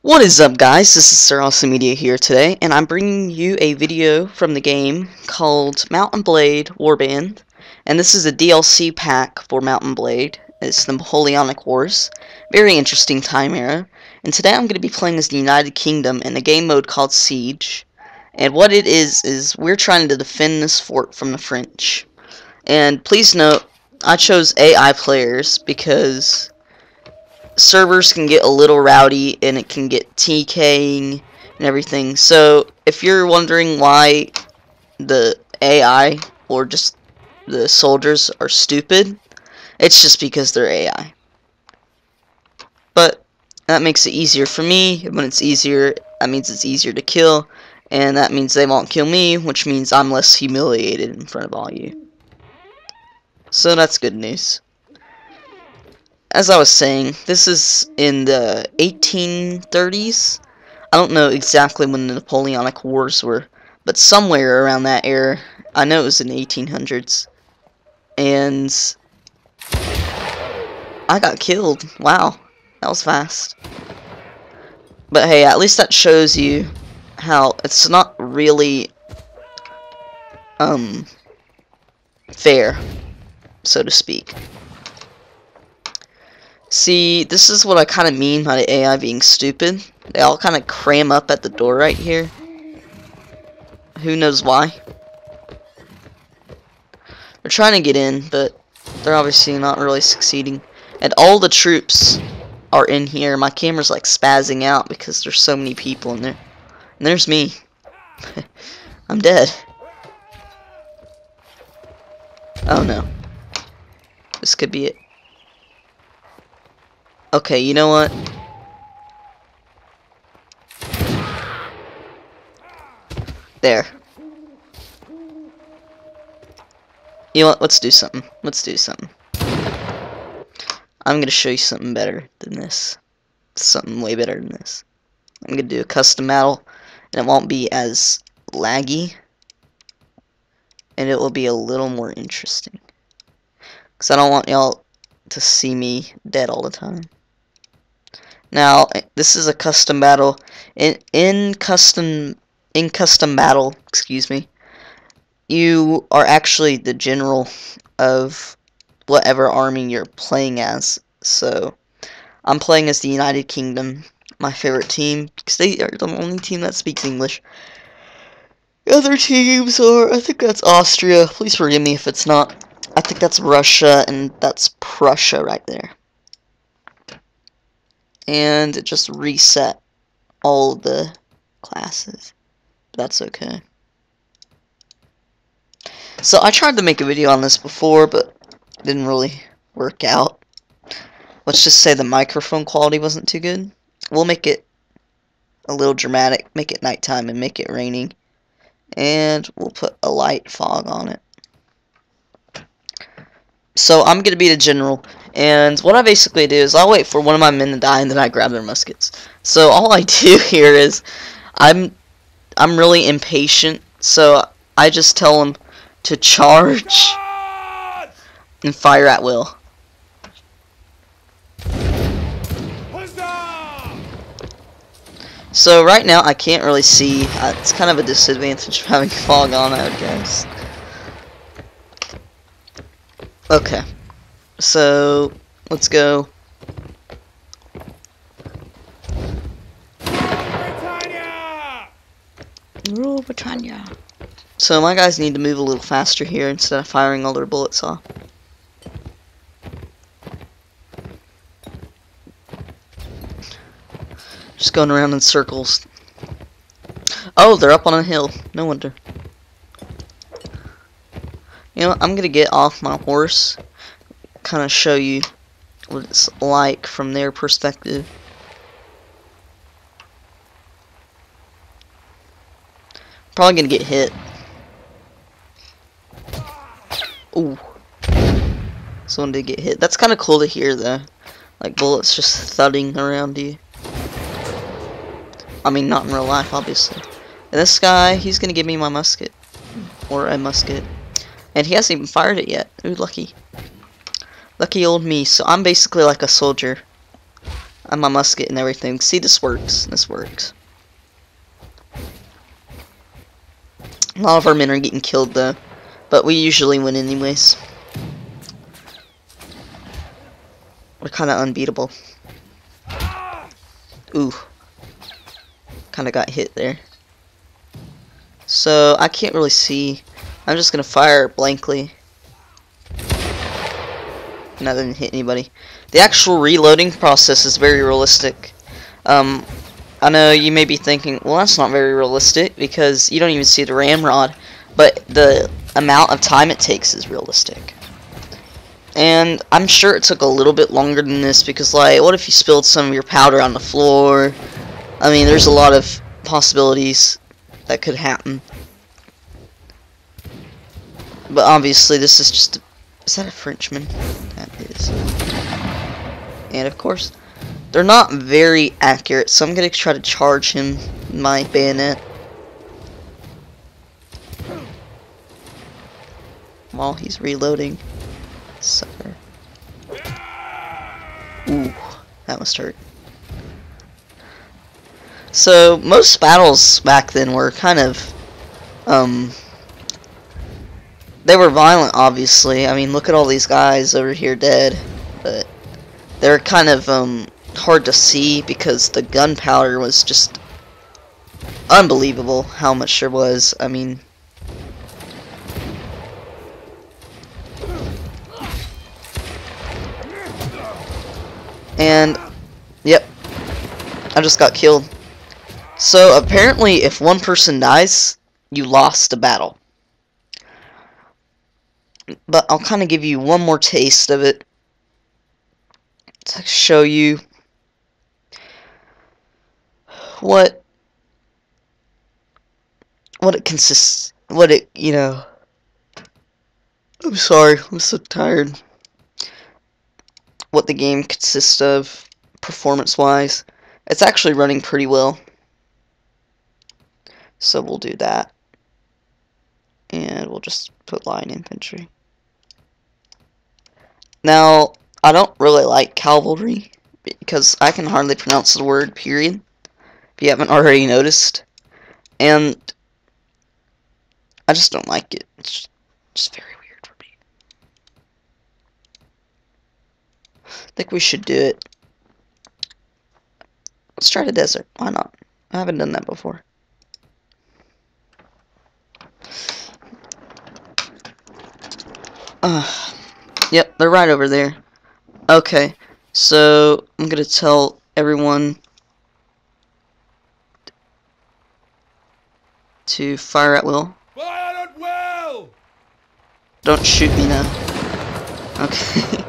What is up, guys? This is Sir Awesome Media here today, and I'm bringing you a video from the game called Mount&Blade Warband, and this is a DLC pack for Mount&Blade. It's the Napoleonic Wars. Very interesting time era. And today I'm going to be playing as the United Kingdom in a game mode called Siege. And what it is we're trying to defend this fort from the French. And please note, I chose AI players because servers can get a little rowdy and it can get TKing and everything. So if you're wondering why the AI or just the soldiers are stupid, it's just because they're AI. But that makes it easier for me. When it's easier, that means it's easier to kill, and that means they won't kill me, which means I'm less humiliated in front of all you. So that's good news. As I was saying, this is in the 1830s. I don't know exactly when the Napoleonic Wars were, but somewhere around that era. I know it was in the 1800s. And I got killed. Wow, that was fast. But hey, at least that shows you how it's not really fair, so to speak. See, this is what I kind of mean by the AI being stupid. They all kind of cram up at the door right here. Who knows why? They're trying to get in, but they're obviously not really succeeding. And all the troops are in here. My camera's like spazzing out because there's so many people in there. And there's me. I'm dead. Oh no. This could be it. Okay, you know what? There. You know what? Let's do something. Let's do something. I'm gonna show you something better than this. Something way better than this. I'm gonna do a custom battle, and it won't be as laggy, and it will be a little more interesting. Because I don't want y'all to see me dead all the time. Now, this is a custom battle. In custom battle, excuse me, you are actually the general of whatever army you're playing as. So, I'm playing as the United Kingdom, my favorite team, because they are the only team that speaks English. The other teams are, I think that's Austria. Please forgive me if it's not. I think that's Russia, and that's Prussia right there. And it just reset all the classes. That's okay. So I tried to make a video on this before, but it didn't really work out. Let's just say the microphone quality wasn't too good. We'll make it a little dramatic, make it nighttime, and make it raining. And we'll put a light fog on it. So I'm going to be the general, and what I basically do is I'll wait for one of my men to die, and then I grab their muskets. So all I do here is I'm really impatient, so I just tell them to charge and fire at will. So right now I can't really see. It's kind of a disadvantage of having fog on, I would guess. Okay, so let's go. Rule Britannia. So my guys need to move a little faster here instead of firing all their bullets off. Just going around in circles. Oh, they're up on a hill. No wonder. You know what, I'm gonna get off my horse, kind of show you what it's like from their perspective. Probably gonna get hit. Ooh. Someone did get hit. That's kind of cool to hear though. Like bullets just thudding around you. I mean, not in real life, obviously. And this guy, he's gonna give me my musket. Or a musket. And he hasn't even fired it yet. Ooh, lucky. Lucky old me. So I'm basically like a soldier. I'm my musket and everything. See, this works. This works. A lot of our men are getting killed though, but we usually win anyways. We're kind of unbeatable. Ooh. Kind of got hit there. So, I can't really see. I'm just going to fire blankly. And that didn't hit anybody. The actual reloading process is very realistic. I know you may be thinking, well, that's not very realistic because you don't even see the ramrod. But the amount of time it takes is realistic. And I'm sure it took a little bit longer than this because, like, what if you spilled some of your powder on the floor? I mean, there's a lot of possibilities that could happen. But obviously, this is just... Is that a Frenchman? That is. And of course, they're not very accurate, so I'm going to try to charge him with my bayonet. While he's reloading. Sucker. Ooh, that must hurt. So, most battles back then were kind of, they were violent, obviously. I mean, look at all these guys over here dead. But they're kind of, hard to see because the gunpowder was just unbelievable how much there was. I mean... And, yep, I just got killed. So, apparently, if one person dies, you lost a battle. But I'll kind of give you one more taste of it to show you what it consists, you know. I'm sorry, I'm so tired. What the game consists of, performance-wise. It's actually running pretty well. So we'll do that. And we'll just put line infantry. Now, I don't really like cavalry, because I can hardly pronounce the word, period, if you haven't already noticed. And I just don't like it. It's just very weird for me. I think we should do it. Let's try the desert. Why not? I haven't done that before. Yep, they're right over there. Okay, so I'm gonna tell everyone to fire at will. Fire at will! Don't shoot me now. Okay.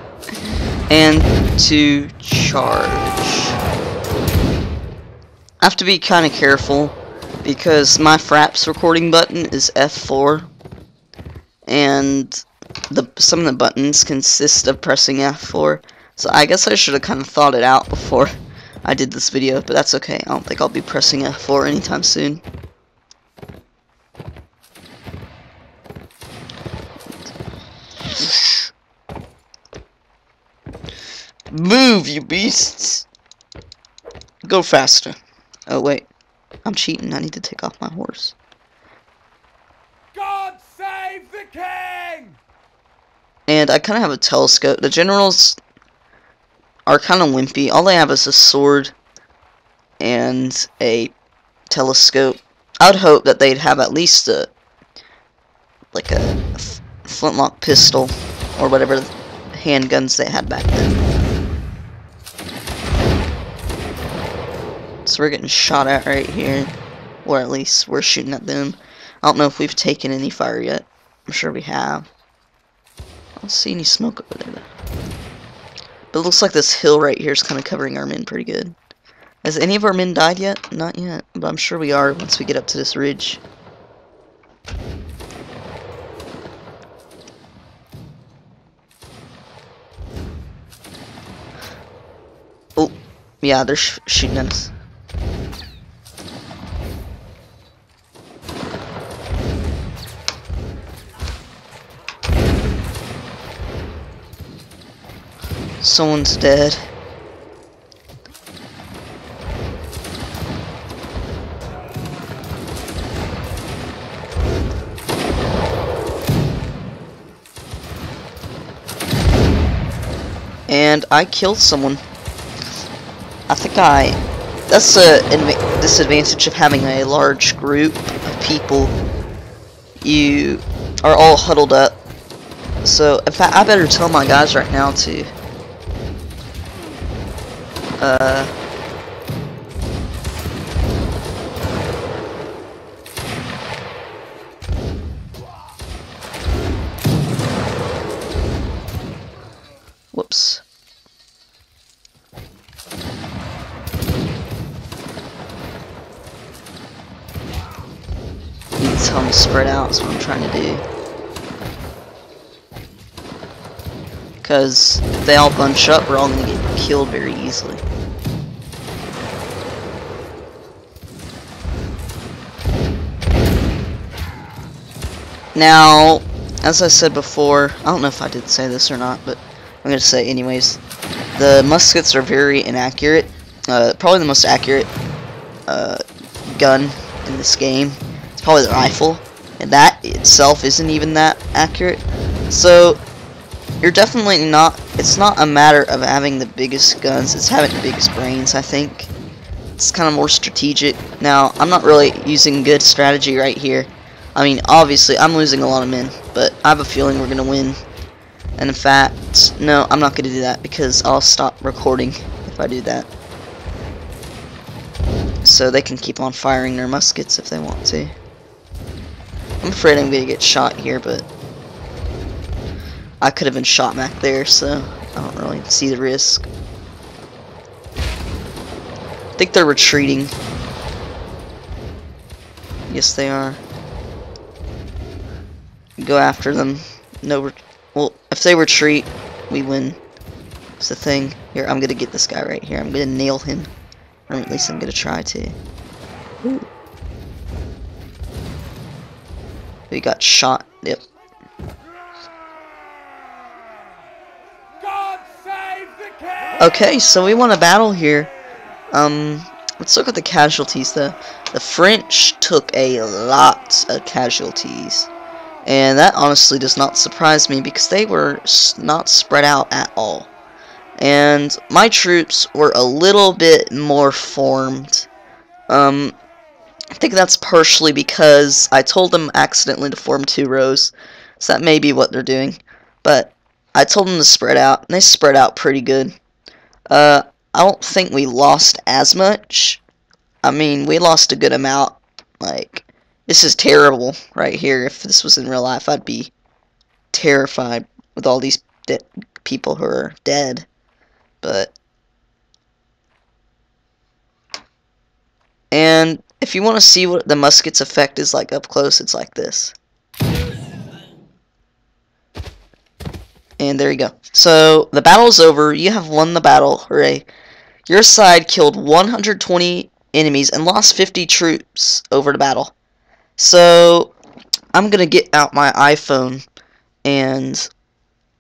And to charge. I have to be kind of careful because my Fraps recording button is F4, and some of the buttons consist of pressing F4. So I guess I should have kind of thought it out before I did this video, but that's okay. I don't think I'll be pressing F4 anytime soon. Move, you beasts! Go faster. Oh, wait. I'm cheating. I need to take off my horse. God save the king! And I kind of have a telescope. The generals are kind of wimpy. All they have is a sword and a telescope. I would hope that they'd have at least a flintlock pistol or whatever handguns they had back then. So we're getting shot at right here, or at least we're shooting at them. I don't know if we've taken any fire yet. I'm sure we have. I don't see any smoke over there though. But it looks like this hill right here is kind of covering our men pretty good. Has any of our men died yet? Not yet, but I'm sure we are once we get up to this ridge. Oh, yeah, they're shooting at us. Someone's dead. and I killed someone. I think that's a disadvantage of having a large group of people. You are all huddled up. So, in fact, I better tell my guys right now to whoops. You can tell them to spread out is what I'm trying to do. Because if they all bunch up, we're all going to get killed very easily. Now, as I said before, I don't know if I did say this or not, but I'm going to say it anyways. The muskets are very inaccurate. Probably the most accurate gun in this game. It's probably the rifle, and that itself isn't even that accurate. So, you're definitely not, it's not a matter of having the biggest guns, it's having the biggest brains, I think. It's kind of more strategic. Now, I'm not really using good strategy right here. I mean, obviously, I'm losing a lot of men, but I have a feeling we're going to win. And in fact, no, I'm not going to do that because I'll stop recording if I do that. So they can keep on firing their muskets if they want to. I'm afraid I'm going to get shot here, but I could have been shot back there, so I don't really see the risk. I think they're retreating. Yes, they are. Go after them. No, well, if they retreat, we win. It's the thing. Here, I'm gonna get this guy right here. I'm gonna nail him, or at least I'm gonna try to. Ooh. We got shot. Yep. God save the king! Okay, so we won a battle here. Let's look at the casualties though. The French took a lot of casualties. And that honestly does not surprise me because they were not spread out at all. And my troops were a little bit more formed. I think that's partially because I told them accidentally to form 2 rows. So that may be what they're doing. But I told them to spread out, and they spread out pretty good. I don't think we lost as much. I mean, we lost a good amount. Like, this is terrible right here. If this was in real life, I'd be terrified with all these people who are dead. But, and if you want to see what the musket's effect is like up close, it's like this. And there you go. So, the battle's over. You have won the battle. Hooray. Your side killed 120 enemies and lost 50 troops over the battle. So, I'm going to get out my iPhone and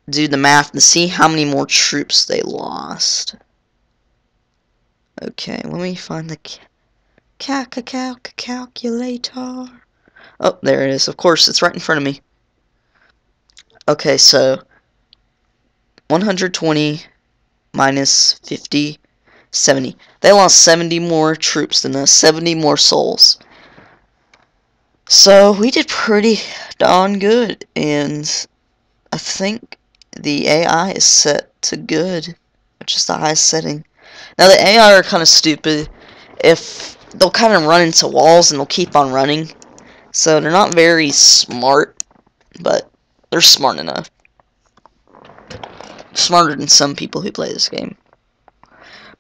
do the math and see how many more troops they lost. Okay, let me find the calculator. Oh, there it is. Of course, it's right in front of me. Okay, so 120 minus 50, 70. They lost 70 more troops than us, 70 more souls. So, we did pretty darn good, and I think the AI is set to good, which is the highest setting. Now, the AI are kind of stupid. If they'll kind of run into walls and they'll keep on running. So, they're not very smart, but they're smart enough. Smarter than some people who play this game.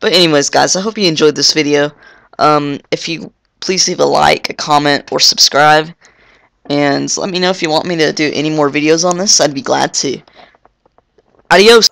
But anyways, guys, I hope you enjoyed this video. If you please leave a like, a comment, or subscribe. And let me know if you want me to do any more videos on this. I'd be glad to. Adios!